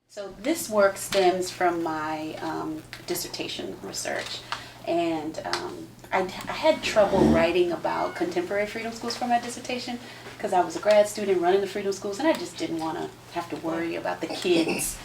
So this work stems from my dissertation research, and I had trouble writing about contemporary freedom schools for my dissertation because I was a grad student running the freedom schools, and I just didn't want to have to worry about the kids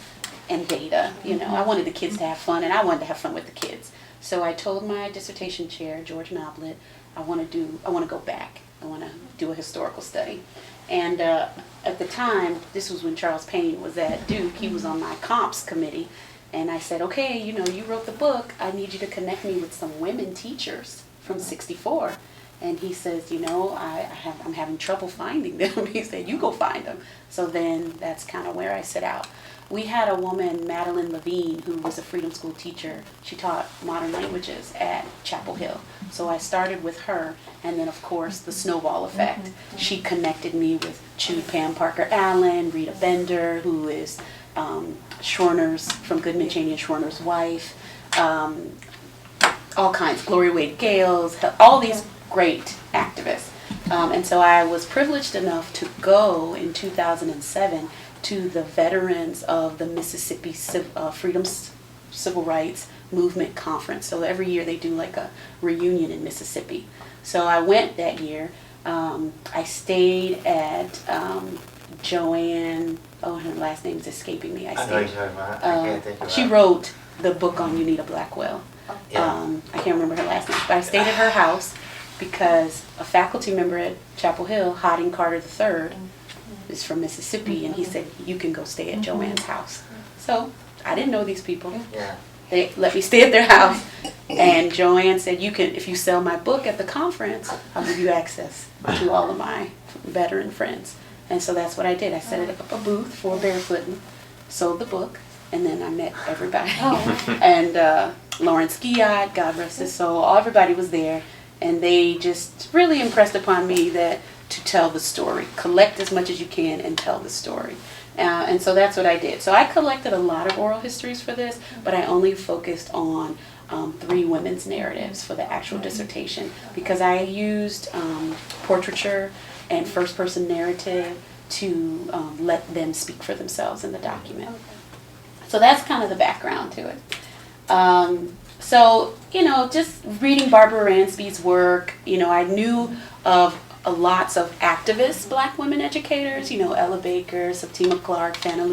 and data. You know, I wanted the kids to have fun, and I wanted to have fun with the kids. So I told my dissertation chair, George Mablet, I want to go back. I want to do a historical study. And at the time, this was when Charles Payne was at Duke. He was on my comps committee. And I said, okay, you know, you wrote the book. I need you to connect me with some women teachers from '64. And he says, you know, I'm having trouble finding them. He said, you go find them. So then that's kind of where I set out. We had a woman, Madeline Levine, who was a freedom school teacher. She taught modern languages at Chapel Hill. So I started with her, and then of course the snowball effect. She connected me with Chewed Pam Parker Allen, Rita Bender, who is Schwerner's, from Goodman, Cheney and Schwerner's wife, all kinds, Gloria Wade Gales, all these great activists. And so I was privileged enough to go in 2007 to the veterans of the Mississippi Freedom Civil Rights Movement Conference. So every year they do like a reunion in Mississippi. So I went that year. I stayed at Joanne, oh, her last name is escaping me. I know you're talking about. I can't think of She that. wrote the book on Unita Blackwell. Yeah. I can't remember her last name, but I stayed at her house because a faculty member at Chapel Hill, Harding Carter III, is from Mississippi, and he said, you can go stay at Joanne's house. So I didn't know these people. Yeah. They let me stay at their house, and Joanne said, you can, if you sell my book at the conference, I'll give you access to all of my veteran friends. And so that's what I did. I set up a booth for Barefootin', sold the book, and then I met everybody. And Lawrence Guillot, God rest his soul, everybody was there, and they just really impressed upon me that to tell the story, collect as much as you can and tell the story. And so that's what I did. So I collected a lot of oral histories for this, but I only focused on 3 women's narratives for the actual dissertation because I used portraiture and first-person narrative to let them speak for themselves in the document. So that's kind of the background to it. So, you know, just reading Barbara Ransby's work, you know, I knew of lots of activist black women educators, you know, Ella Baker, Septima Clark, Fannie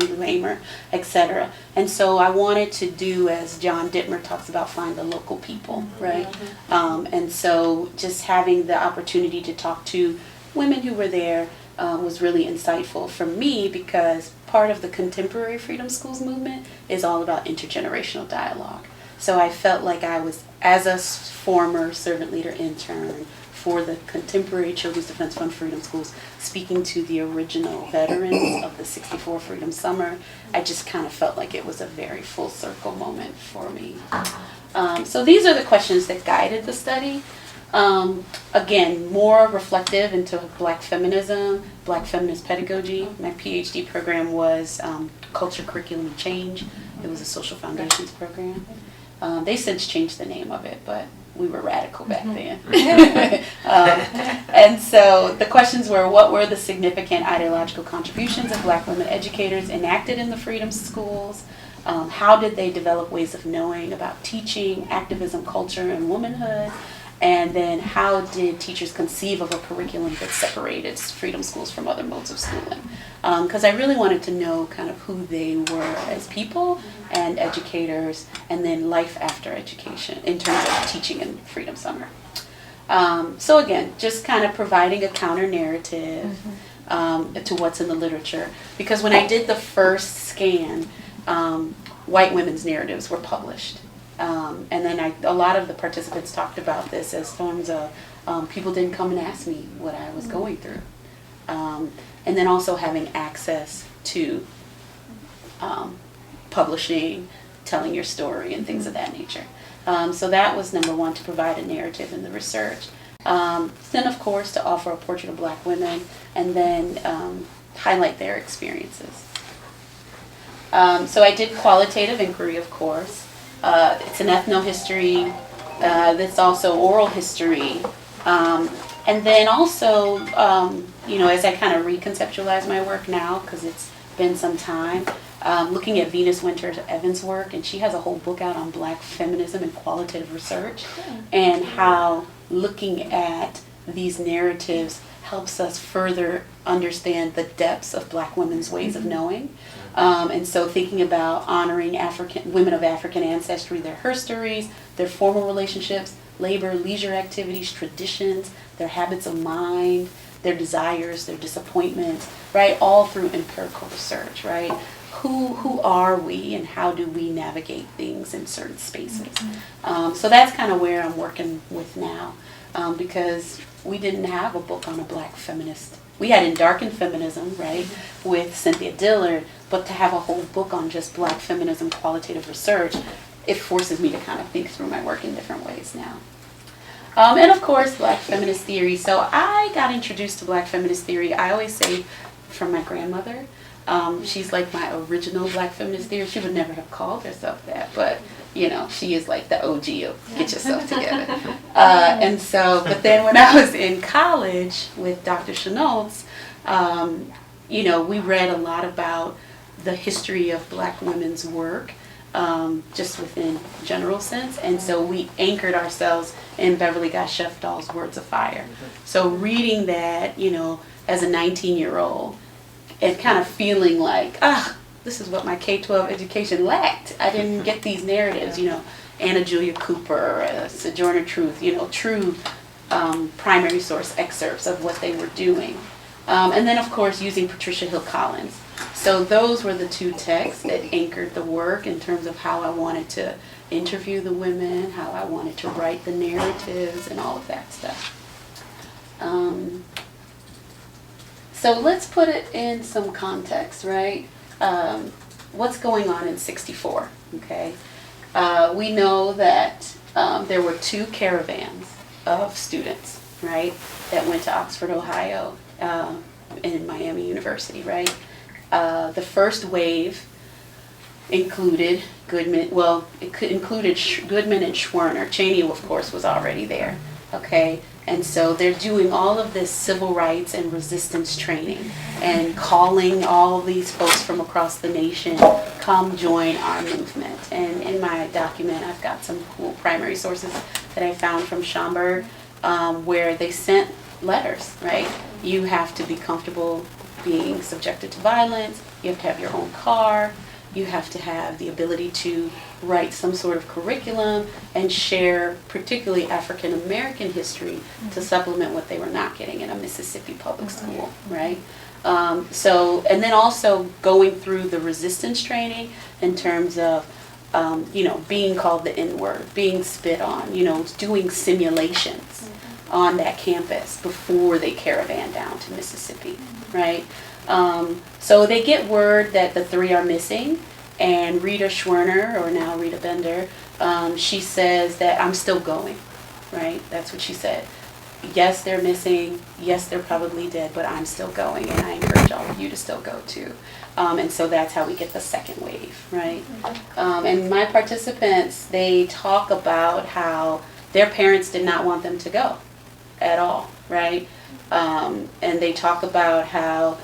Lou Hamer, etc. And so I wanted to do, as John Dittmer talks about, find the local people, right? And so just having the opportunity to talk to women who were there was really insightful for me because part of the contemporary freedom schools movement is all about intergenerational dialogue. So I felt like I was, as a former servant leader intern for the contemporary Children's Defense Fund Freedom Schools, speaking to the original veterans of the '64 Freedom Summer, I just kind of felt like it was a very full circle moment for me. So these are the questions that guided the study. Again, more reflective into black feminism, black feminist pedagogy. My PhD program was Culture, Curriculum, and Change. It was a social foundations program. They since changed the name of it, but we were radical back then. And so the questions were, what were the significant ideological contributions of black women educators enacted in the freedom schools? How did they develop ways of knowing about teaching, activism, culture, and womanhood? And then how did teachers conceive of a curriculum that separated freedom schools from other modes of schooling? Because I really wanted to know kind of who they were as people and educators, and then life after education in terms of teaching in Freedom Summer. So again, just kind of providing a counter narrative to what's in the literature. Because when I did the first scan, white women's narratives were published. And then a lot of the participants talked about this as terms of people didn't come and ask me what I was going through. And then also having access to publishing, telling your story, and things of that nature. So that was number one, to provide a narrative in the research. Then, of course, to offer a portrait of black women, and then highlight their experiences. So I did qualitative inquiry, of course. It's an ethnohistory that's also oral history. And then also, you know, as I kind of reconceptualize my work now, because it's been some time, looking at Venus Winters Evans' work, and she has a whole book out on Black feminism and qualitative research, and how looking at these narratives helps us further understand the depths of Black women's ways of knowing. And so thinking about honoring women of African ancestry, their histories, their formal relationships, labor, leisure activities, traditions, their habits of mind, their desires, their disappointments, right? All through empirical research, right? Who are we and how do we navigate things in certain spaces? So that's kind of where I'm working with now, because we didn't have a book on a Black feminist. We had In Darkened Feminism, right, with Cynthia Dillard, but to have a whole book on just Black feminism, qualitative research, it forces me to kind of think through my work in different ways now. And of course, Black feminist theory. So I got introduced to Black feminist theory, I always say, from my grandmother. She's like my original Black feminist theory. She would never have called herself that, but you know, she is like the OG of get yourself together. And so, but then when I was in college with Dr. Chenoltz, you know, we read a lot about the history of Black women's work, just within general sense. And so we anchored ourselves in Beverly Gottschalk's Words of Fire. So reading that, you know, as a 19-year-old, and kind of feeling like, this is what my K-12 education lacked. I didn't get these narratives, you know, Anna Julia Cooper, Sojourner Truth, you know, true primary source excerpts of what they were doing. And then, of course, using Patricia Hill Collins. So those were the two texts that anchored the work in terms of how I wanted to interview the women, how I wanted to write the narratives, and all of that stuff. So let's put it in some context, right? What's going on in '64, okay? We know that there were two caravans of students, right, that went to Oxford, Ohio, and Miami University, right? The first wave included Goodman, included Goodman and Schwerner. Cheney, of course, was already there, okay? And so they're doing all of this civil rights and resistance training and calling all these folks from across the nation, come join our movement. And in my document, I've got some cool primary sources that I found from Schomburg, where they sent letters, right? You have to be comfortable being subjected to violence, you have to have your own car, you have to have the ability to write some sort of curriculum and share particularly African American history to supplement what they were not getting in a Mississippi public school, right? So, and then also going through the resistance training in terms of, you know, being called the N-word, being spit on, you know, doing simulations on that campus before they caravan down to Mississippi, right? So they get word that the three are missing, and Rita Schwerner, or now Rita Bender, she says that I'm still going, right? That's what she said. Yes, they're missing. Yes, they're probably dead, but I'm still going, and I encourage all of you to still go too. And so that's how we get the second wave, right? And my participants, they talk about how their parents did not want them to go at all, right? And they talk about how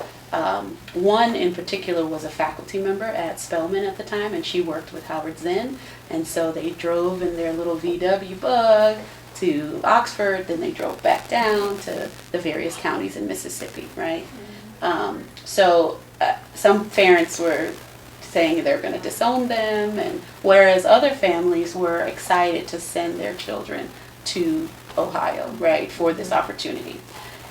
one in particular was a faculty member at Spelman at the time, and she worked with Howard Zinn, and so they drove in their little VW bug to Oxford, then they drove back down to the various counties in Mississippi, right? So some parents were saying they're going to disown them, and whereas other families were excited to send their children to Ohio, right, for this opportunity.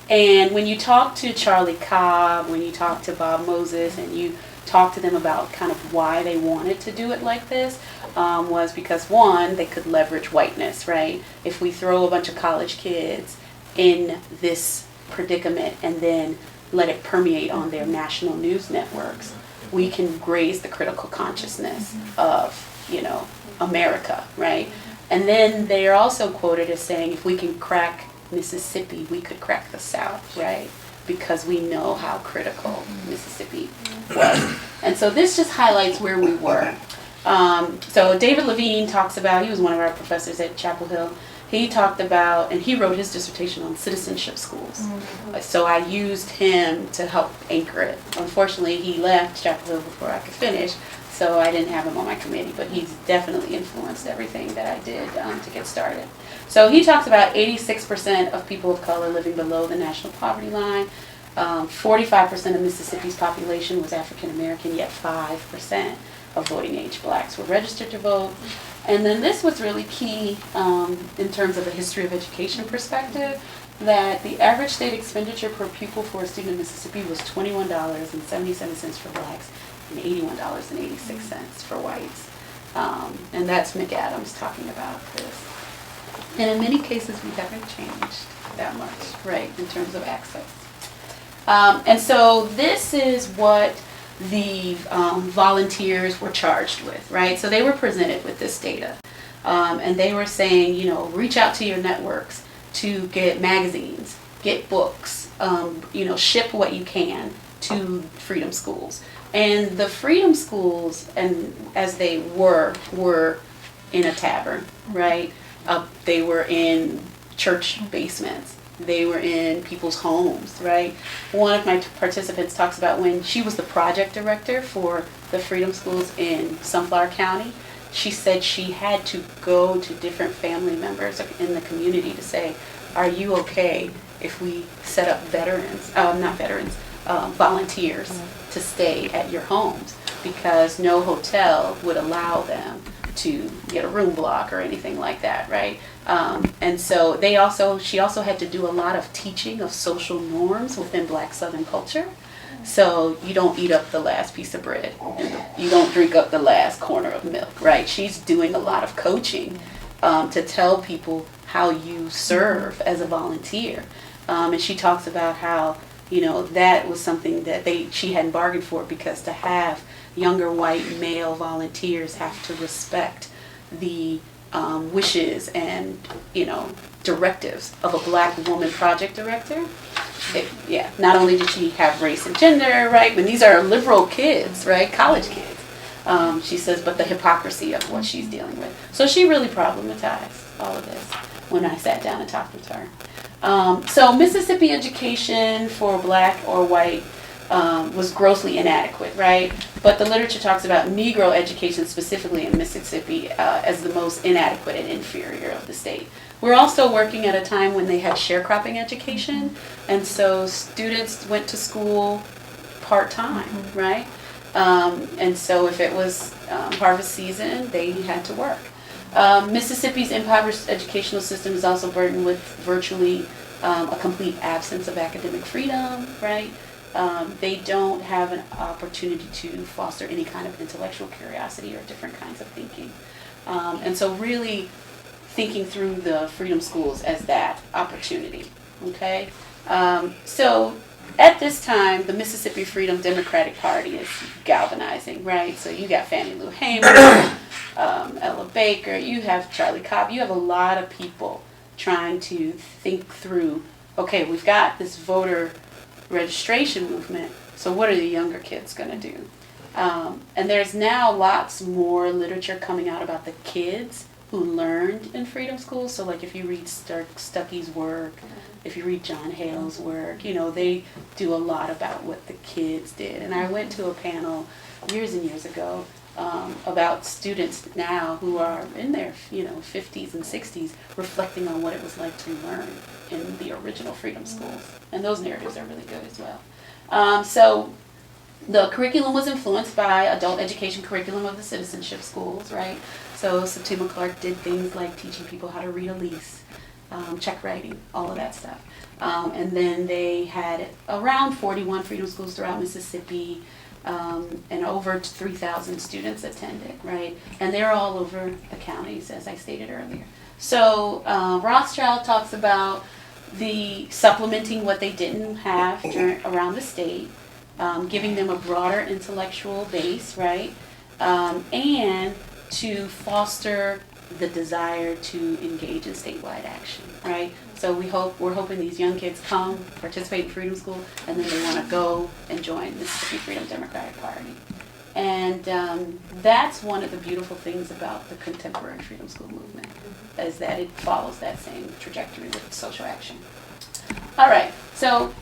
And when you talk to Charlie Cobb, when you talk to Bob Moses, and you talk to them about kind of why they wanted to do it like this, was because, one, they could leverage whiteness, right? If we throw a bunch of college kids in this predicament and then let it permeate on their national news networks, we can raise the critical consciousness of, you know, America, right? And then they are also quoted as saying, if we can crack Mississippi, we could crack the South, right? Because we know how critical Mississippi was. And so this just highlights where we were. So David Levine talks about, he was one of our professors at Chapel Hill, he talked about, and he wrote his dissertation on citizenship schools. So I used him to help anchor it. Unfortunately, he left Chapel Hill before I could finish, so I didn't have him on my committee, but he's definitely influenced everything that I did to get started. So he talks about 86% of people of color living below the national poverty line. 45% of Mississippi's population was African American, yet 5% of voting age blacks were registered to vote. And then this was really key in terms of a history of education perspective, that the average state expenditure per pupil for a student in Mississippi was $21.77 for blacks and $81.86 for whites. And that's McAdams talking about this. And in many cases, we haven't changed that much, right, in terms of access. And so this is what the volunteers were charged with, right? So they were presented with this data. And they were saying, you know, reach out to your networks to get magazines, get books, you know, ship what you can to freedom schools. And the freedom schools, and as they were in a tavern, right? They were in church basements. They were in people's homes, right? One of my participants talks about when she was the project director for the freedom schools in Sunflower County, she said she had to go to different family members in the community to say, are you okay if we set up volunteers to stay at your homes? Because no hotel would allow them to get a room block or anything like that, right? And so she also had to do a lot of teaching of social norms within Black Southern culture. So you don't eat up the last piece of bread, and you don't drink up the last corner of milk, right? She's doing a lot of coaching to tell people how you serve as a volunteer. And she talks about how, you know, that was something that she hadn't bargained for, because to have younger white male volunteers have to respect the wishes and, you know, directives of a Black woman project director. Not only did she have race and gender, right, but these are liberal kids, right, college kids. She says, but the hypocrisy of what she's dealing with. So she really problematized all of this when I sat down and talked with her. So Mississippi education for Black or white was grossly inadequate, right? But the literature talks about Negro education specifically in Mississippi as the most inadequate and inferior of the state. We're also working at a time when they had sharecropping education, and so students went to school part-time, right? And so if it was harvest season, they had to work. Mississippi's impoverished educational system is also burdened with virtually a complete absence of academic freedom, right? They don't have an opportunity to foster any kind of intellectual curiosity or different kinds of thinking. And so really thinking through the freedom schools as that opportunity, okay? So at this time, the Mississippi Freedom Democratic Party is galvanizing, right? So you got Fannie Lou Hamer, Ella Baker, you have Charlie Cobb, you have a lot of people trying to think through, okay, we've got this voter registration movement, so what are the younger kids going to do? And there's now lots more literature coming out about the kids who learned in freedom schools. So like if you read Stuckey's work, if you read John Hale's work, you know, they do a lot about what the kids did. And I went to a panel years and years ago about students now who are in their, you know, 50s and 60s reflecting on what it was like to learn in the original freedom schools. And those narratives are really good as well. So the curriculum was influenced by adult education curriculum of the citizenship schools, right? So Septima Clark did things like teaching people how to read a lease, check writing, all of that stuff. And then they had around 41 freedom schools throughout Mississippi, and over 3,000 students attended, right? And they're all over the counties, as I stated earlier. So Rothschild talks about the supplementing what they didn't have around the state, giving them a broader intellectual base, right? And to foster the desire to engage in statewide action, right? So we're hoping these young kids come, participate in Freedom School, and then they want to go and join the Mississippi Freedom Democratic Party. And that's one of the beautiful things about the contemporary Freedom School movement, is that it follows that same trajectory with social action. All right, so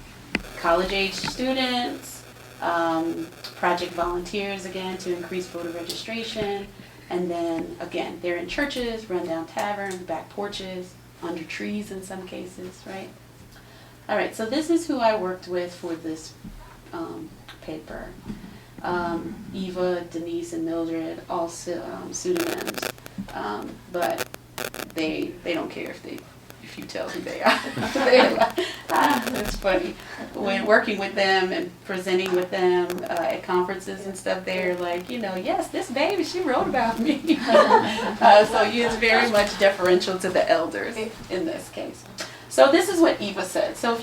college-age students, project volunteers, again, to increase voter registration, and then, again, they're in churches, rundown taverns, back porches, under trees in some cases, right? All right, so this is who I worked with for this paper. Eva, Denise, and Mildred, all pseudonyms, but they don't care if you tell who they are. It's funny. When working with them and presenting with them at conferences and stuff, they're like, yes, this baby, she wrote about me. So it's very much deferential to the elders in this case. So this is what Eva said. So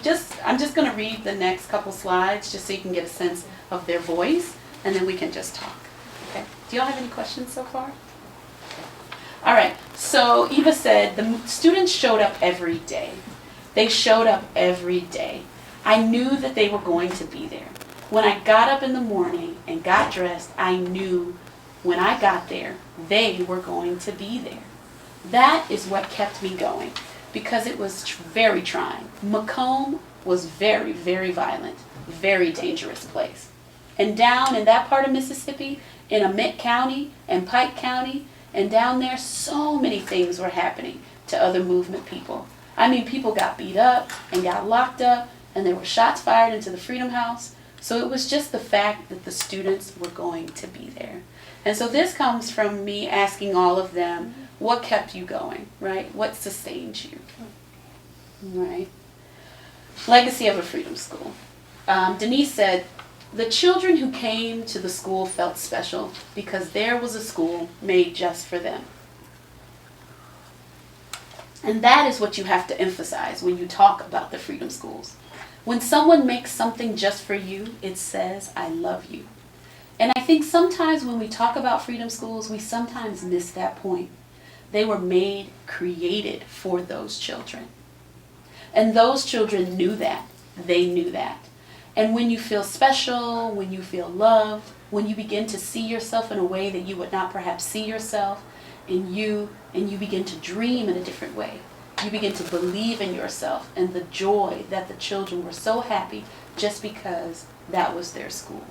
I'm just going to read the next couple slides just so you can get a sense of their voice, and then we can just talk. Okay. Do y'all have any questions so far? All right, so Eva said, the students showed up every day. They showed up every day. I knew that they were going to be there. When I got up in the morning and got dressed, I knew when I got there, they were going to be there. That is what kept me going, because it was very trying. Macomb was very, very violent, very dangerous place. And down in that part of Mississippi, in Amite County and Pike County, and down there, so many things were happening to other movement people. I mean, people got beat up and got locked up, and there were shots fired into the Freedom House. So it was just the fact that the students were going to be there. And so this comes from me asking all of them, what kept you going, right? What sustained you, right? Legacy of a Freedom School. Denise said, the children who came to the school felt special because there was a school made just for them. And that is what you have to emphasize when you talk about the Freedom Schools. When someone makes something just for you, it says, I love you. And I think sometimes when we talk about Freedom Schools, we sometimes miss that point. They were made, created for those children. And those children knew that. They knew that. And when you feel special, when you feel loved, when you begin to see yourself in a way that you would not perhaps see yourself, and you begin to dream in a different way, you begin to believe in yourself and the joy that the children were so happy just because that was their school.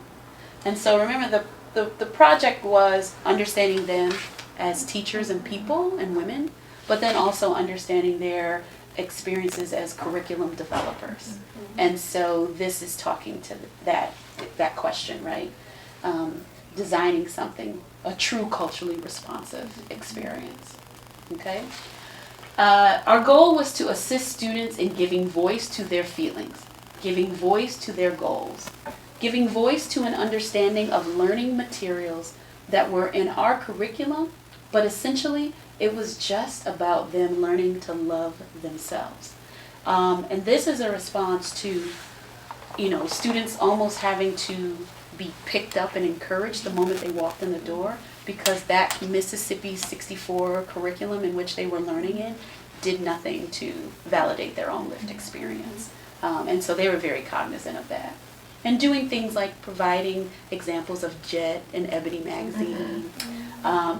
And so remember, the project was understanding them as teachers and people and women, but then also understanding their experiences as curriculum developers. And so this is talking to that question, right? Designing something, a true culturally responsive experience, okay? Our goal was to assist students in giving voice to their feelings, giving voice to their goals, giving voice to an understanding of learning materials that were in our curriculum, but essentially it was just about them learning to love themselves. And this is a response to, students almost having to be picked up and encouraged the moment they walked in the door, because that Mississippi 64 curriculum in which they were learning in did nothing to validate their own lived experience. And so they were very cognizant of that. And doing things like providing examples of Jet and Ebony magazine,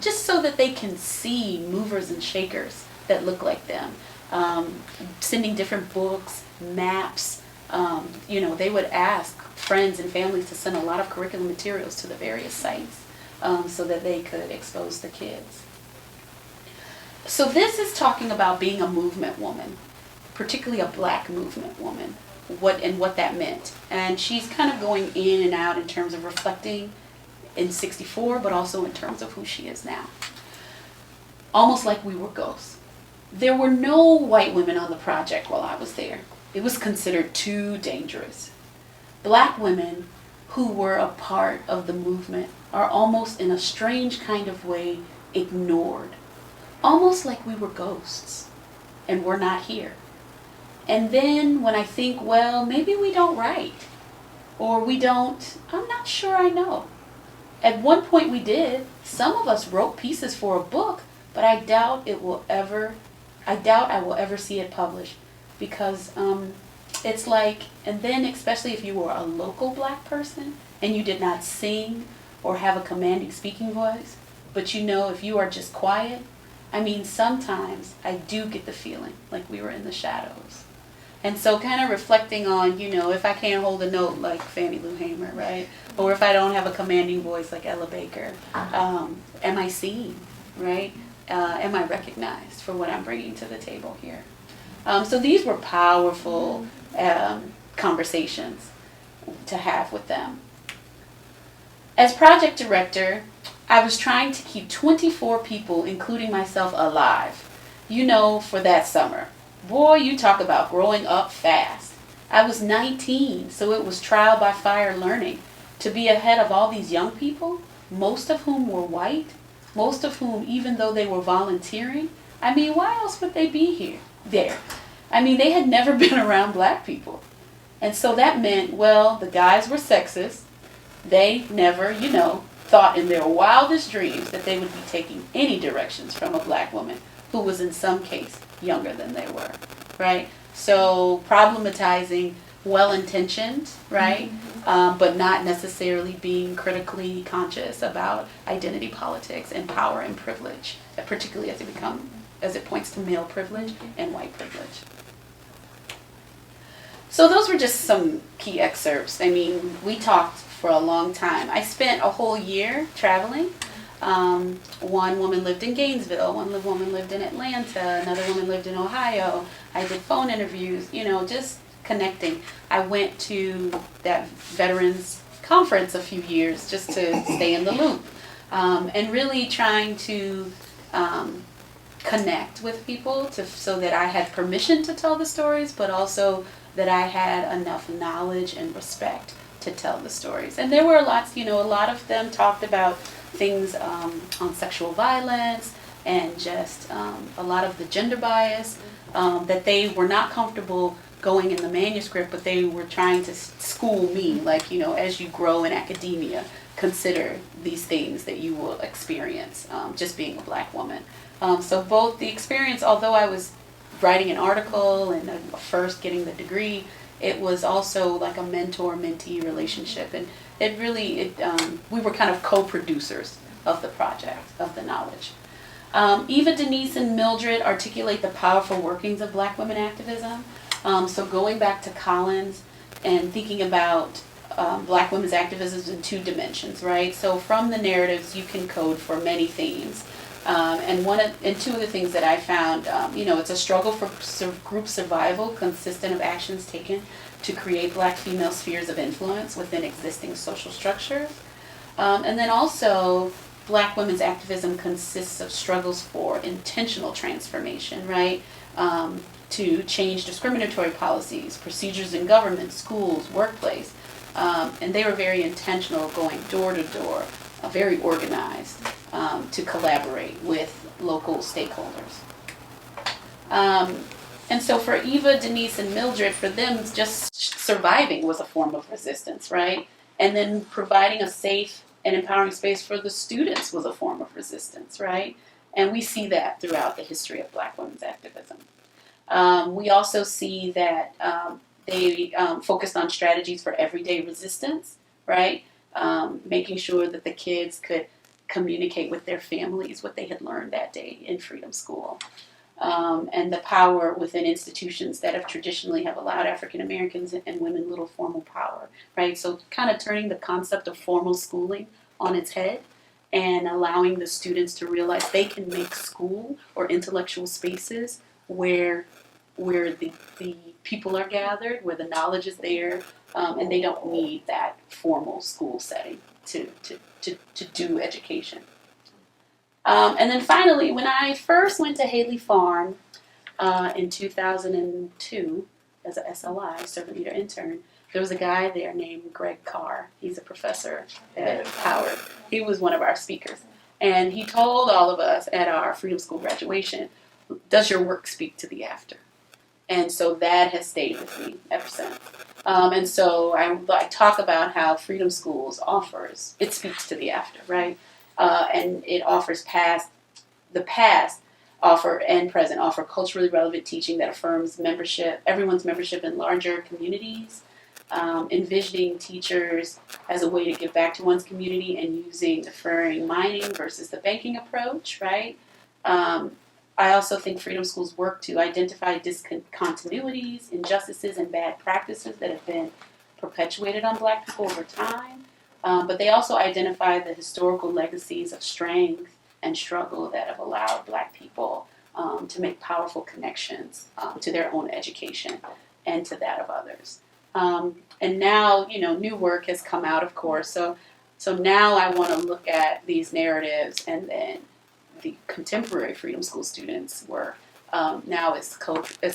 just so that they can see movers and shakers that look like them. Sending different books, maps. They would ask friends and families to send a lot of curriculum materials to the various sites so that they could expose the kids. So this is talking about being a movement woman, particularly a black movement woman, what that meant. And she's kind of going in and out in terms of reflecting in 64, but also in terms of who she is now. Almost like we were ghosts. There were no white women on the project while I was there. It was considered too dangerous. Black women who were a part of the movement are almost in a strange kind of way ignored. Almost like we were ghosts and we're not here. And then when I think, well, maybe we don't write, or we don't, I'm not sure I know. At one point we did. Some of us wrote pieces for a book, but I doubt I will ever see it published, because it's like, and then especially if you were a local black person and you did not sing or have a commanding speaking voice, but you know if you are just quiet, I mean, sometimes I do get the feeling like we were in the shadows. And so kind of reflecting on, you know, if I can't hold a note like Fannie Lou Hamer, right? Or if I don't have a commanding voice like Ella Baker, am I seen, right? Am I recognized for what I'm bringing to the table here? So these were powerful conversations to have with them. As project director, I was trying to keep 24 people, including myself, alive, you know, for that summer. Boy, you talk about growing up fast. I was 19, so it was trial by fire learning to be ahead of all these young people, most of whom were white, most of whom, even though they were volunteering, I mean, why else would they be there? I mean, they had never been around black people. And so that meant, well, the guys were sexist. They never, you know, thought in their wildest dreams that they would be taking any directions from a black woman who was in some case younger than they were, right? So problematizing, well-intentioned, right? But not necessarily being critically conscious about identity politics and power and privilege, particularly as it points to male privilege and white privilege. So those were just some key excerpts. I mean, we talked for a long time. I spent a whole year traveling. One woman lived in Gainesville, one woman lived in Atlanta, another woman lived in Ohio. I did phone interviews, you know, just connecting. I went to that veterans conference a few years just to stay in the loop, and really trying to connect with people so that I had permission to tell the stories, but also that I had enough knowledge and respect to tell the stories. And there were lots, you know, a lot of them talked about things on sexual violence and just a lot of the gender bias, that they were not comfortable going in the manuscript, but they were trying to school me, like, you know, as you grow in academia, consider these things that you will experience just being a black woman. So both the experience, although I was writing an article and first getting the degree, it was also like a mentor-mentee relationship, and it really, we were kind of co-producers of the project, of the knowledge. Eva, Denise, and Mildred articulate the powerful workings of black women activism. So going back to Collins and thinking about black women's activism in two dimensions, right? So from the narratives, you can code for many themes. And two of the things that I found, you know, it's a struggle for group survival consistent of actions taken to create black female spheres of influence within existing social structures. And then also, black women's activism consists of struggles for intentional transformation, right? To change discriminatory policies, procedures in government, schools, workplace. And they were very intentional, going door to door, very organized, to collaborate with local stakeholders. And so for Eva, Denise, and Mildred, for them, just surviving was a form of resistance, right? And then providing a safe and empowering space for the students was a form of resistance, right? And we see that throughout the history of black women's activism. We also see that they focused on strategies for everyday resistance, right? Making sure that the kids could communicate with their families what they had learned that day in Freedom School. And the power within institutions that have traditionally allowed African Americans and women little formal power, right? So kind of turning the concept of formal schooling on its head and allowing the students to realize they can make school or intellectual spaces where the people are gathered, where the knowledge is there, and they don't need that formal school setting to do education. And then finally, when I first went to Haley Farm in 2002 as a SLI, servant leader intern, there was a guy there named Greg Carr. He's a professor at Howard. He was one of our speakers. And he told all of us at our Freedom School graduation, does your work speak to the after? And so that has stayed with me ever since. And so I talk about how Freedom Schools it speaks to the after, right? And it offers the past offer and present offer culturally relevant teaching that affirms everyone's membership in larger communities, envisioning teachers as a way to give back to one's community and using deferring mining versus the banking approach, right? I also think Freedom Schools work to identify discontinuities, injustices, and bad practices that have been perpetuated on Black people over time. But they also identify the historical legacies of strength and struggle that have allowed Black people to make powerful connections to their own education and to that of others. And now, new work has come out, of course. So now I want to look at these narratives and then the contemporary Freedom School students were now as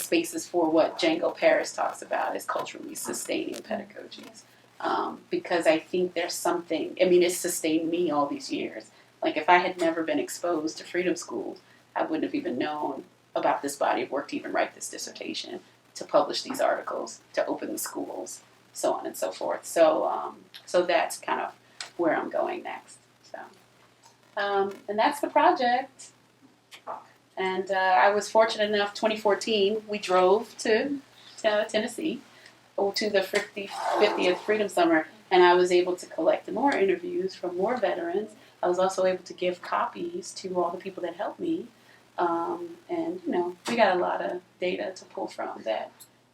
spaces for what Django Paris talks about as culturally sustaining pedagogies. Because I think there's something, it's sustained me all these years. Like if I had never been exposed to Freedom Schools, I wouldn't have even known about this body of work to even write this dissertation, to publish these articles, to open the schools, so on and so forth. So that's kind of where I'm going next. And that's the project. And I was fortunate enough, 2014, we drove to Tennessee to the 50th Freedom Summer, and I was able to collect more interviews from more veterans. I was also able to give copies to all the people that helped me. And, we got a lot of data to pull from that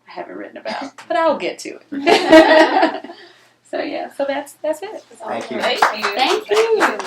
I haven't written about, but I'll get to it. So that's it. Thank you. Thank you. Thank you.